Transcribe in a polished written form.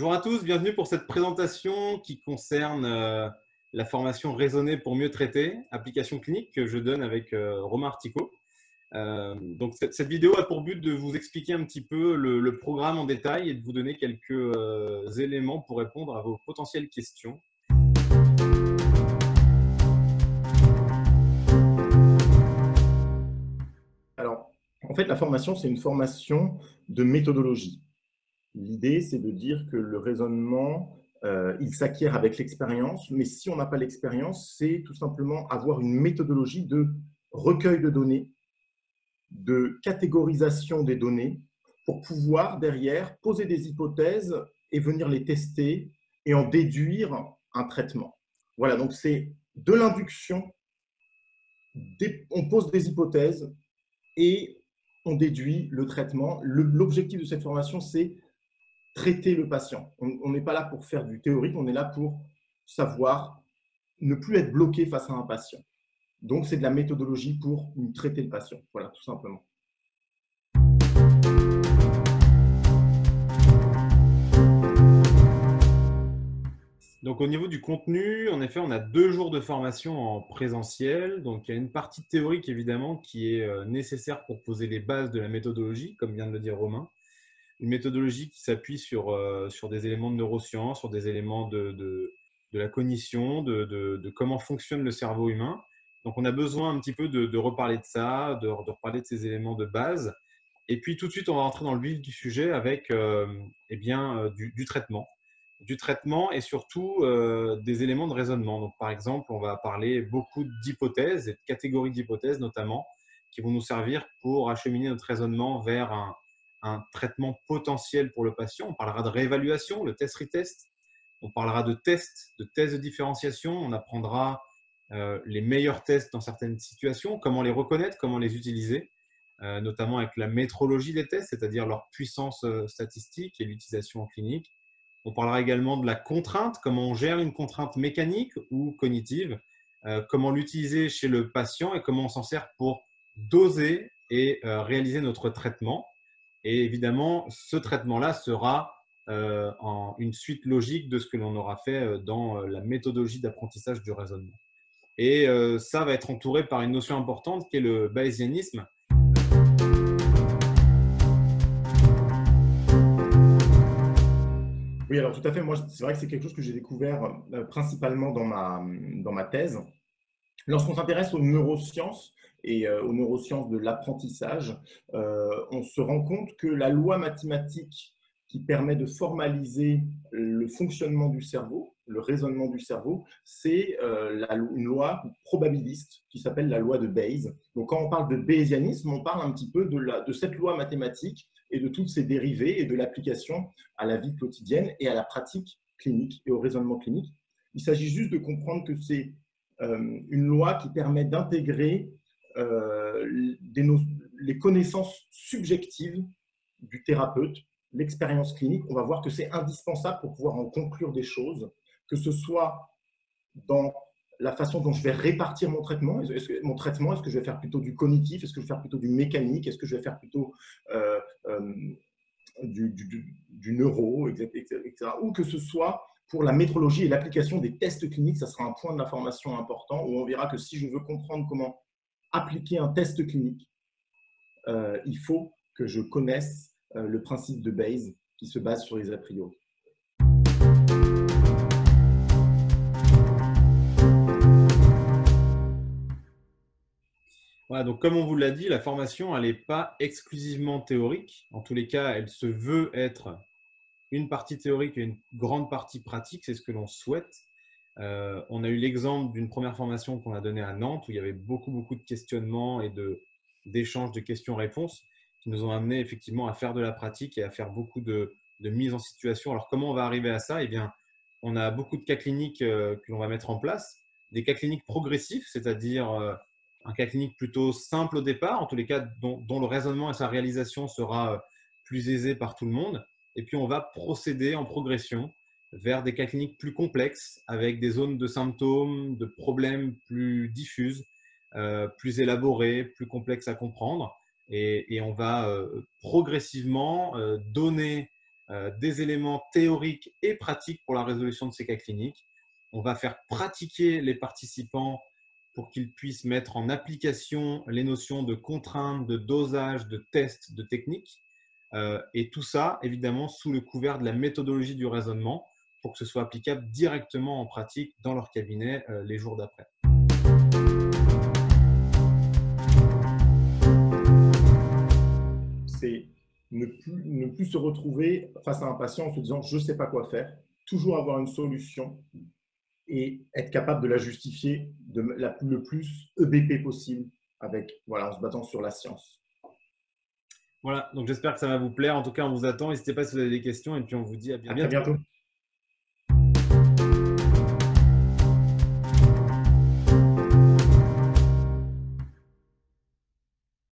Bonjour à tous, bienvenue pour cette présentation qui concerne la formation raisonnée pour mieux traiter, application clinique que je donne avec Romain Artico. Donc cette vidéo a pour but de vous expliquer un petit peu le programme en détail et de vous donner quelques éléments pour répondre à vos potentielles questions. Alors, en fait, la formation, c'est une formation de méthodologie. L'idée, c'est de dire que le raisonnement, il s'acquiert avec l'expérience, mais si on n'a pas l'expérience, c'est tout simplement avoir une méthodologie de recueil de données, de catégorisation des données, pour pouvoir derrière poser des hypothèses et venir les tester et en déduire un traitement. Voilà, donc c'est de l'induction, on pose des hypothèses et on déduit le traitement. L'objectif de cette formation, c'est traiter le patient. On n'est pas là pour faire du théorique, on est là pour savoir ne plus être bloqué face à un patient. Donc, c'est de la méthodologie pour traiter le patient. Voilà, tout simplement. Donc au niveau du contenu, en effet, on a 2 jours de formation en présentiel. Donc il y a une partie théorique évidemment qui est nécessaire pour poser les bases de la méthodologie, comme vient de le dire Romain. Une méthodologie qui s'appuie sur des éléments de neurosciences, sur des éléments de la cognition, de comment fonctionne le cerveau humain. Donc on a besoin un petit peu de reparler de ça, de reparler de ces éléments de base. Et puis tout de suite, on va rentrer dans le vif du sujet avec du traitement. Du traitement et surtout des éléments de raisonnement. Donc, par exemple, on va parler beaucoup d'hypothèses et de catégories d'hypothèses notamment qui vont nous servir pour acheminer notre raisonnement vers un traitement potentiel pour le patient. On parlera de réévaluation, le test-retest. On parlera de tests de différenciation. On apprendra les meilleurs tests dans certaines situations, comment les reconnaître, comment les utiliser, notamment avec la métrologie des tests, c'est-à-dire leur puissance statistique et l'utilisation en clinique. On parlera également de la contrainte, comment on gère une contrainte mécanique ou cognitive, comment l'utiliser chez le patient et comment on s'en sert pour doser et réaliser notre traitement. Et évidemment, ce traitement-là sera en une suite logique de ce que l'on aura fait dans la méthodologie d'apprentissage du raisonnement. Et ça va être entouré par une notion importante qui est le bayésianisme. Oui, alors tout à fait. Moi, c'est vrai que c'est quelque chose que j'ai découvert principalement dans ma thèse. Lorsqu'on s'intéresse aux neurosciences et aux neurosciences de l'apprentissage, on se rend compte que la loi mathématique qui permet de formaliser le fonctionnement du cerveau, le raisonnement du cerveau, c'est une loi probabiliste qui s'appelle la loi de Bayes. Donc, quand on parle de bayésianisme, on parle un petit peu de cette loi mathématique et de toutes ses dérivées et de l'application à la vie quotidienne et à la pratique clinique et au raisonnement clinique. Il s'agit juste de comprendre que c'est une loi qui permet d'intégrer les connaissances subjectives du thérapeute, l'expérience clinique. On va voir que c'est indispensable pour pouvoir en conclure des choses, que ce soit dans la façon dont je vais répartir mon traitement. Est-ce que je vais faire plutôt du cognitif? Est-ce que je vais faire plutôt du mécanique? Est-ce que je vais faire plutôt euh, euh, du neuro, etc. Ou que ce soit pour la métrologie et l'application des tests cliniques, ça sera un point de la formation important où on verra que si je veux comprendre comment appliquer un test clinique, il faut que je connaisse le principe de Bayes qui se base sur les a priori. Voilà, donc comme on vous l'a dit, la formation, elle n'est pas exclusivement théorique. En tous les cas, elle se veut être une partie théorique et une grande partie pratique, c'est ce que l'on souhaite. On a eu l'exemple d'une première formation qu'on a donnée à Nantes où il y avait beaucoup de questionnements et d'échanges de questions-réponses qui nous ont amené effectivement à faire de la pratique et à faire beaucoup de mise en situation. Alors comment on va arriver à ça? Eh bien, on a beaucoup de cas cliniques que l'on va mettre en place, des cas cliniques progressifs, c'est-à-dire un cas clinique plutôt simple au départ, en tous les cas dont le raisonnement et sa réalisation sera plus aisé par tout le monde. Et puis, on va procéder en progression vers des cas cliniques plus complexes, avec des zones de symptômes, de problèmes plus diffuses, plus élaborés, plus complexes à comprendre. Et on va progressivement donner des éléments théoriques et pratiques pour la résolution de ces cas cliniques. On va faire pratiquer les participants pour qu'ils puissent mettre en application les notions de contrainte, de dosage, de test, de technique. Et tout ça, évidemment, sous le couvert de la méthodologie du raisonnement pour que ce soit applicable directement en pratique dans leur cabinet les jours d'après. C'est ne plus se retrouver face à un patient en se disant « je ne sais pas quoi faire », toujours avoir une solution et être capable de la justifier le plus EBP possible en se basant sur la science. Voilà, donc j'espère que ça va vous plaire. En tout cas, on vous attend. N'hésitez pas si vous avez des questions et puis on vous dit à À très bientôt. bientôt.